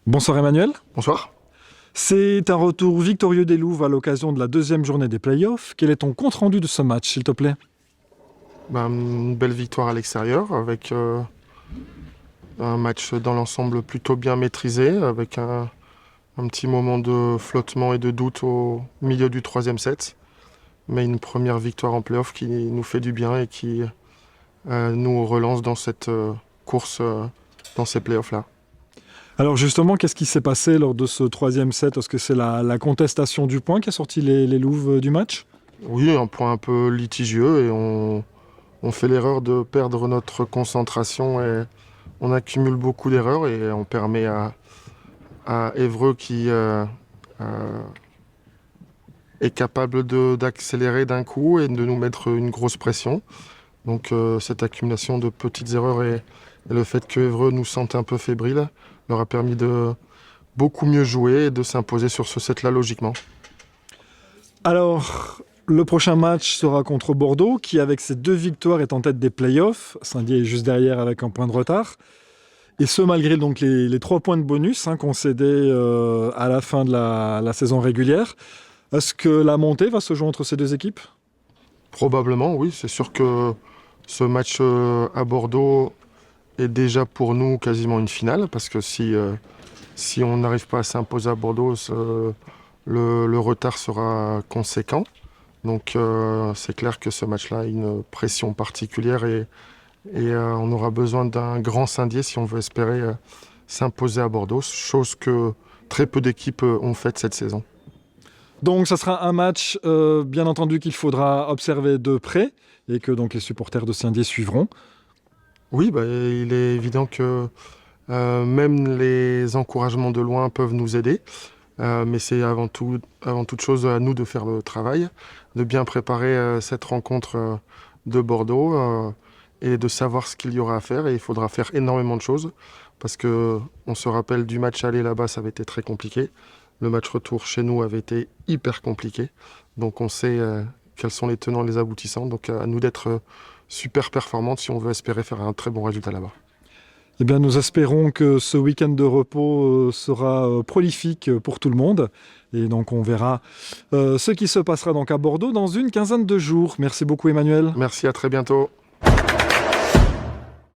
Bonsoir Emmanuel. Bonsoir. C'est un retour victorieux des Louves à l'occasion de la deuxième journée des playoffs. Quel est ton compte-rendu de ce match, s'il te plaît? Une belle victoire à l'extérieur avec un match dans l'ensemble plutôt bien maîtrisé, avec un petit moment de flottement et de doute au milieu du troisième set. Mais une première victoire en playoff qui nous fait du bien et qui nous relance dans cette course, dans ces playoffs-là. Alors justement, qu'est-ce qui s'est passé lors de ce troisième set? Est-ce que c'est la contestation du point qui a sorti les Louves du match? Oui, un point un peu litigieux et on fait l'erreur de perdre notre concentration et on accumule beaucoup d'erreurs et on permet à Évreux qui est capable d'accélérer d'un coup et de nous mettre une grosse pression. Donc cette accumulation de petites erreurs et le fait que Évreux nous sente un peu fébrile leur a permis de beaucoup mieux jouer et de s'imposer sur ce set-là logiquement. Alors, le prochain match sera contre Bordeaux, qui avec ses 2 victoires est en tête des playoffs. Saint-Dié est juste derrière avec un point de retard. Et ce, malgré donc les 3 points de bonus concédés à la fin de la saison régulière. Est-ce que la montée va se jouer entre ces 2 équipes? Probablement, oui. C'est sûr que ce match à Bordeaux est déjà pour nous quasiment une finale, parce que si on n'arrive pas à s'imposer à Bordeaux, le retard sera conséquent. Donc c'est clair que ce match-là a une pression particulière et on aura besoin d'un grand Saint-Dié si on veut espérer s'imposer à Bordeaux, chose que très peu d'équipes ont faite cette saison. Donc ça sera un match, bien entendu, qu'il faudra observer de près et que donc les supporters de Saint-Dié suivront. Oui, il est évident que même les encouragements de loin peuvent nous aider. Mais c'est avant toute chose à nous de faire le travail, de bien préparer cette rencontre de Bordeaux et de savoir ce qu'il y aura à faire. Et il faudra faire énormément de choses parce que on se rappelle du match aller là-bas, ça avait été très compliqué. Le match retour chez nous avait été hyper compliqué. Donc on sait quels sont les tenants et les aboutissants. Donc à nous d'être super performantes si on veut espérer faire un très bon résultat là-bas. Eh bien, nous espérons que ce week-end de repos sera prolifique pour tout le monde. Et donc, on verra ce qui se passera donc à Bordeaux dans une quinzaine de jours. Merci beaucoup, Emmanuel. Merci, à très bientôt.